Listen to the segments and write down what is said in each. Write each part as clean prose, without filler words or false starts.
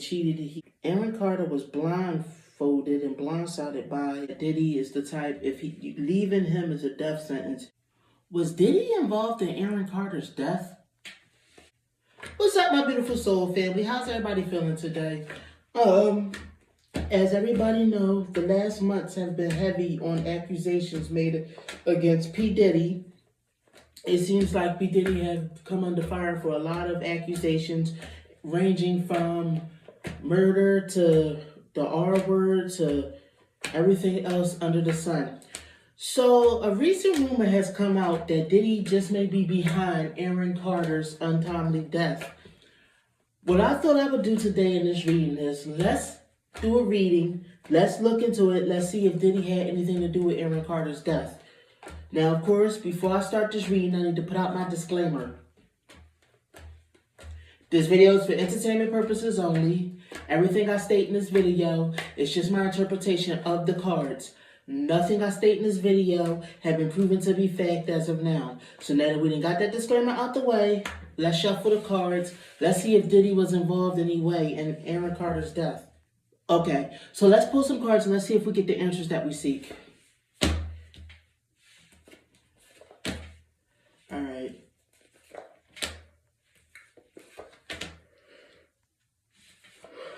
cheated. Aaron Carter was blindfolded and blindsided by Diddy is the type, if he leaving him is a death sentence. Was Diddy involved in Aaron Carter's death? What's up, my beautiful soul family? How's everybody feeling today? As everybody knows, the last months have been heavy on accusations made against P. Diddy. It seems like P. Diddy has come under fire for a lot of accusations, ranging from murder to the R word to everything else under the sun. So a recent rumor has come out that Diddy just may be behind Aaron Carter's untimely death. What I thought I would do today in this reading is let's do a reading, let's look into it, let's see if Diddy had anything to do with Aaron Carter's death. Now, of course, before I start this reading, I need to put out my disclaimer. This video is for entertainment purposes only. Everything I state in this video is just my interpretation of the cards. Nothing I state in this video have been proven to be fact as of now. So now that we done got that disclaimer out the way, let's shuffle the cards. Let's see if Diddy was involved in any way in Aaron Carter's death. Okay, so let's pull some cards and let's see if we get the answers that we seek. All right.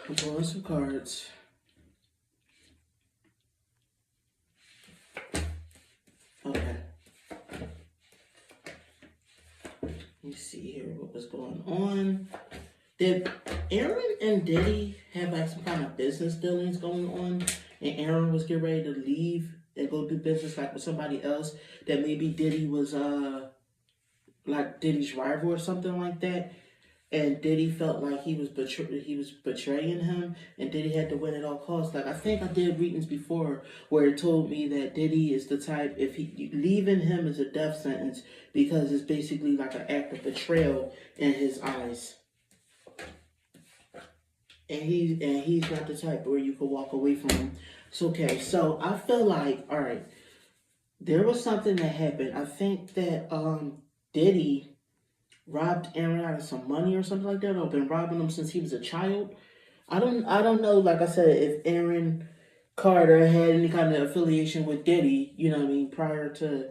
I'm pulling some cards. Okay. Let me see here what was going on. Did Aaron and Diddy have like some kind of business dealings going on? And Aaron was getting ready to leave and go do business like with somebody else that maybe Diddy was like Diddy's rival or something like that. And Diddy felt like he was betraying him, and Diddy had to win at all costs. Like, I think I did readings before where it told me that Diddy is the type, if he leaving him is a death sentence because it's basically like an act of betrayal in his eyes. And he's not the type where you could walk away from him. So, okay, so I feel like, all right, there was something that happened. I think that Diddy robbed Aaron out of some money or something like that, or been robbing him since he was a child. I don't know, like I said, if Aaron Carter had any kind of affiliation with Diddy, you know what I mean, prior to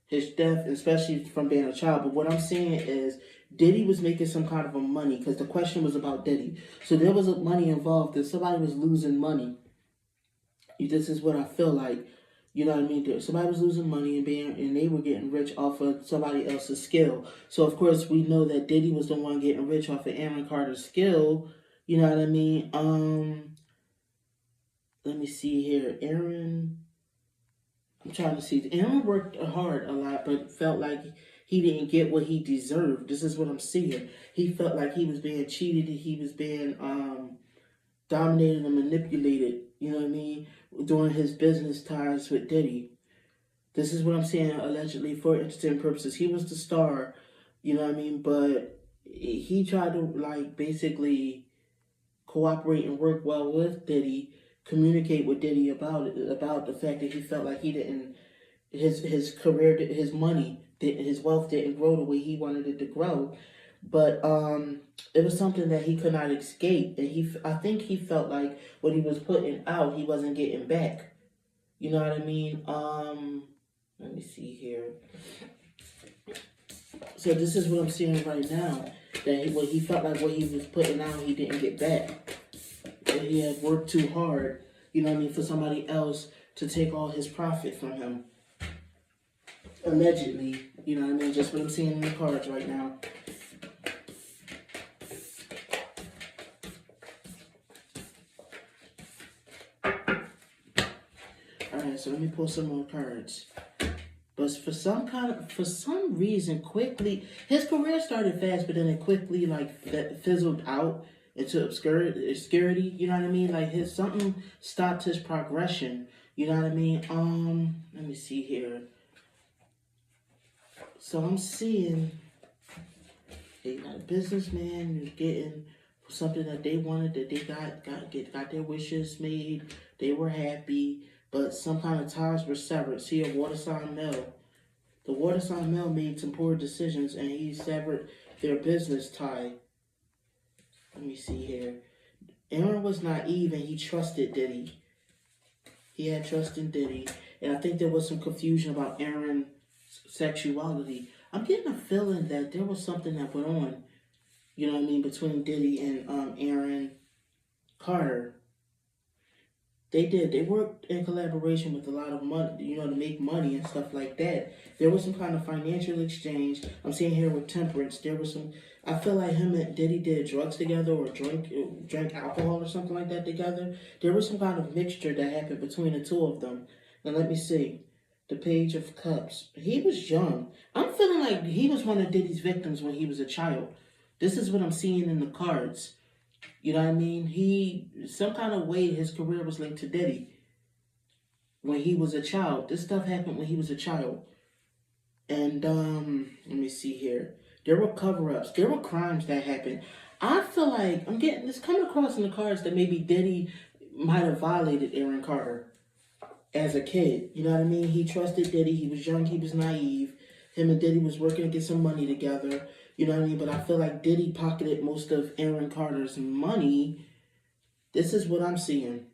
his death, especially from being a child. But what I'm saying is Diddy was making some kind of a money, because the question was about Diddy. So there was money involved, and somebody was losing money. This is what I feel like. You know what I mean? Somebody was losing money and they were getting rich off of somebody else's skill. So, of course, we know that Diddy was the one getting rich off of Aaron Carter's skill. You know what I mean? Let me see here. I'm trying to see. Aaron worked hard a lot, but felt like he didn't get what he deserved. This is what I'm seeing. He felt like he was being cheated. He was being dominated and manipulated. You know what I mean? During his business ties with Diddy. This is what I'm saying, allegedly, for entertainment purposes. He was the star, you know what I mean? But he tried to, like, basically cooperate and work well with Diddy, communicate with Diddy about it, about the fact that he felt like he didn't, his career, his money, his wealth didn't grow the way he wanted it to grow. But it was something that he could not escape, and I think he felt like what he was putting out, he wasn't getting back. You know what I mean? Let me see here. So this is what I'm seeing right now, that what he felt like what he was putting out, he didn't get back. That he had worked too hard, you know what I mean, for somebody else to take all his profit from him. Allegedly, you know what I mean? Just what I'm seeing in the cards right now. Alright, so let me pull some more cards. But for some reason, quickly, his career started fast, but then it quickly, like, fizzled out into obscurity, you know what I mean? Like, something stopped his progression, you know what I mean? Let me see here. So I'm seeing they got a businessman who's getting something that they wanted, that they got their wishes made, they were happy, but some kind of ties were severed. See a water sign male. The water sign male made some poor decisions and he severed their business tie. Let me see here. Aaron was naive and he trusted Diddy. He had trust in Diddy. And I think there was some confusion about Aaron's sexuality. I'm getting a feeling that there was something that went on, you know what I mean, between Diddy and Aaron Carter. They did. They worked in collaboration with a lot of money, you know, to make money and stuff like that. There was some kind of financial exchange. I'm seeing here with Temperance. There was some. I feel like him and Diddy did drugs together or drank alcohol or something like that together. There was some kind of mixture that happened between the two of them. Now let me see. The Page of Cups. He was young. I'm feeling like he was one of Diddy's victims when he was a child. This is what I'm seeing in the cards. You know what I mean? Some kind of way, his career was linked to Diddy when he was a child. This stuff happened when he was a child. And, let me see here. There were cover-ups. There were crimes that happened. I feel like I'm getting this coming across in the cards that maybe Diddy might have violated Aaron Carter as a kid. You know what I mean? He trusted Diddy. He was young. He was naive. Him and Diddy was working to get some money together. You know what I mean? But I feel like Diddy pocketed most of Aaron Carter's money. This is what I'm seeing.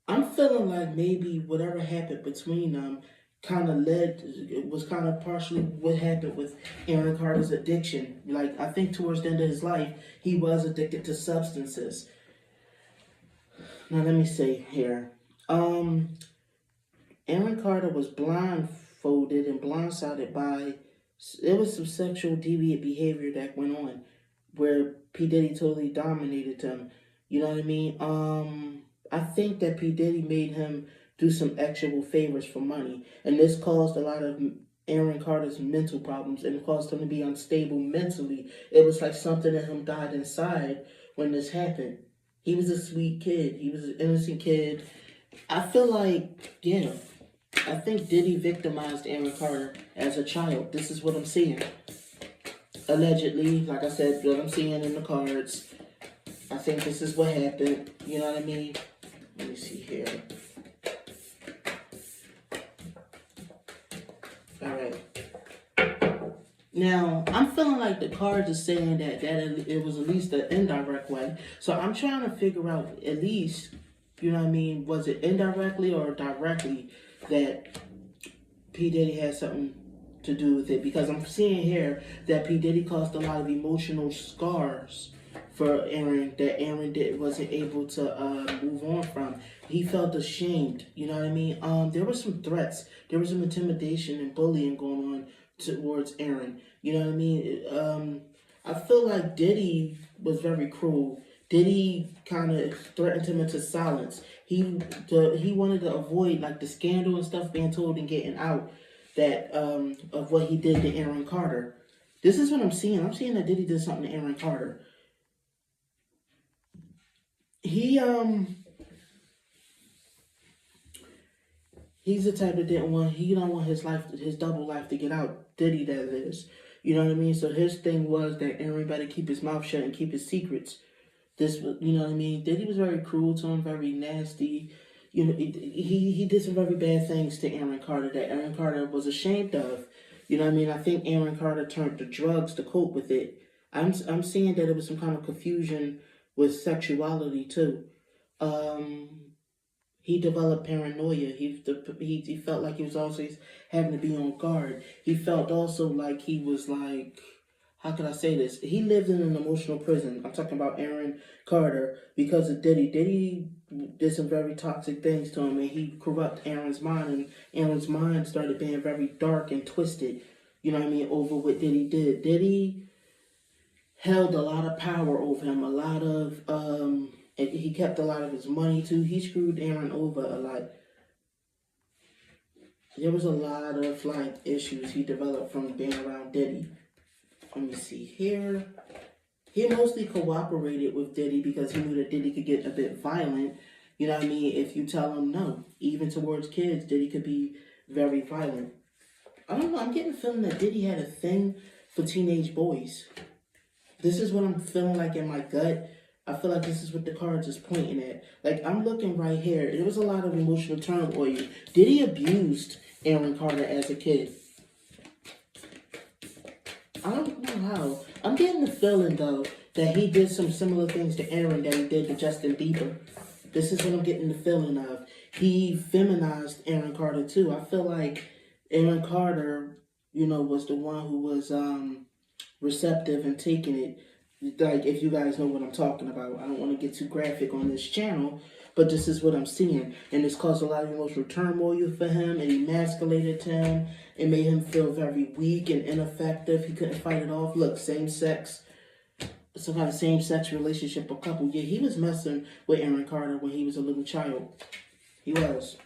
I'm feeling like maybe whatever happened between them was kind of partially what happened with Aaron Carter's addiction. Like, I think towards the end of his life, he was addicted to substances. Now, let me see here. Aaron Carter was blindfolded and blindsided by... There was some sexual deviant behavior that went on where P. Diddy totally dominated him. You know what I mean? I think that P. Diddy made him do some actual favors for money. And this caused a lot of Aaron Carter's mental problems and caused him to be unstable mentally. It was like something in him died inside when this happened. He was a sweet kid. He was an innocent kid. I feel like, yeah, I think Diddy victimized Aaron Carter as a child. This is what I'm seeing. Allegedly, like I said, what I'm seeing in the cards. I think this is what happened. You know what I mean? Let me see here. Alright. Now, I'm feeling like the cards are saying that it was at least an indirect way. So I'm trying to figure out at least, you know what I mean, was it indirectly or directly that P. Diddy had something to do with it? Because I'm seeing here that P. Diddy caused a lot of emotional scars for Aaron that Aaron wasn't able to move on from. He felt ashamed, you know what I mean? There were some threats. There was some intimidation and bullying going on towards Aaron. You know what I mean? I feel like Diddy was very cruel. Diddy kind of threatened him into silence. He wanted to avoid like the scandal and stuff being told and getting out that of what he did to Aaron Carter. This is what I'm seeing. I'm seeing that Diddy did something to Aaron Carter. He's the type that he don't want his double life to get out. Diddy, that is. You know what I mean? So his thing was that Aaron better keep his mouth shut and keep his secrets. You know what I mean? Diddy was very cruel to him, very nasty. You know, he did some very bad things to Aaron Carter that Aaron Carter was ashamed of. You know what I mean? I think Aaron Carter turned to drugs to cope with it. I'm seeing that it was some kind of confusion with sexuality too. He developed paranoia. He felt like he was always having to be on guard. He felt also like he was like, how can I say this? He lived in an emotional prison. I'm talking about Aaron Carter because of Diddy. Diddy did some very toxic things to him, and he corrupted Aaron's mind, and Aaron's mind started being very dark and twisted. You know what I mean? Over what Diddy did. Diddy held a lot of power over him. A lot of he kept a lot of his money too. He screwed Aaron over a lot. There was a lot of like issues he developed from being around Diddy. Let me see here. He mostly cooperated with Diddy because he knew that Diddy could get a bit violent. You know what I mean? If you tell him no, even towards kids, Diddy could be very violent. I don't know. I'm getting the feeling that Diddy had a thing for teenage boys. This is what I'm feeling like in my gut. I feel like this is what the cards is pointing at. Like, I'm looking right here. There was a lot of emotional turmoil. Diddy abused Aaron Carter as a kid. I don't know how. I'm getting the feeling, though, that he did some similar things to Aaron that he did to Justin Bieber. This is what I'm getting the feeling of. He feminized Aaron Carter too. I feel like Aaron Carter, was the one who was receptive and taking it. Like, if you guys know what I'm talking about. I don't want to get too graphic on this channel, but this is what I'm seeing. And it's caused a lot of emotional turmoil for him. It emasculated him. It made him feel very weak and ineffective. He couldn't fight it off. Look, same-sex, some kind of same-sex relationship or couple. Yeah, he was messing with Aaron Carter when he was a little child. He was.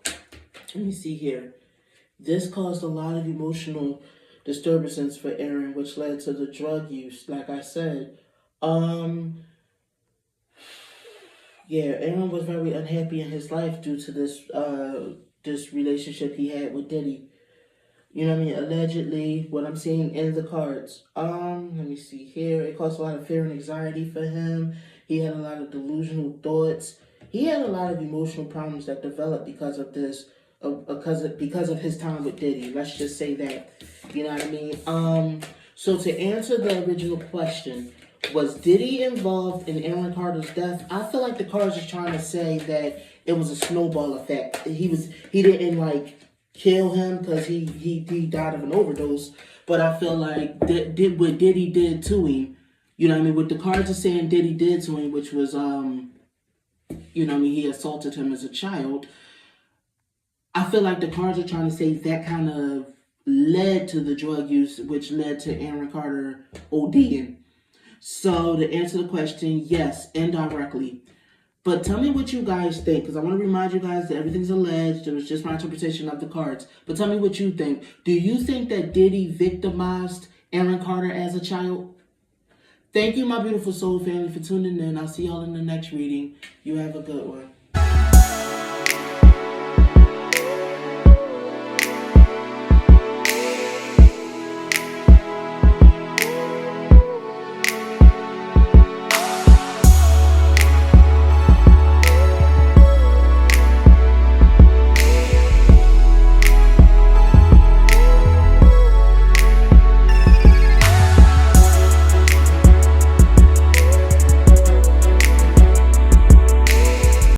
Let me see here. This caused a lot of emotional disturbances for Aaron, which led to the drug use. Like I said, Aaron was very unhappy in his life due to this relationship he had with Diddy. You know what I mean? Allegedly, what I'm seeing in the cards. Let me see here. It caused a lot of fear and anxiety for him. He had a lot of delusional thoughts. He had a lot of emotional problems that developed because of this, because of his time with Diddy. Let's just say that. You know what I mean? So to answer the original question, was Diddy involved in Aaron Carter's death? I feel like the cards are trying to say that it was a snowball effect. He didn't kill him because he died of an overdose. But I feel like what Diddy did to him, you know what I mean? What the cards are saying Diddy did to him, which was, he assaulted him as a child. I feel like the cards are trying to say that kind of led to the drug use, which led to Aaron Carter ODing. So to answer the question, yes, indirectly. But tell me what you guys think, because I want to remind you guys that everything's alleged. It was just my interpretation of the cards. But tell me what you think. Do you think that Diddy victimized Aaron Carter as a child? Thank you, my beautiful soul family, for tuning in. I'll see y'all in the next reading. You have a good one.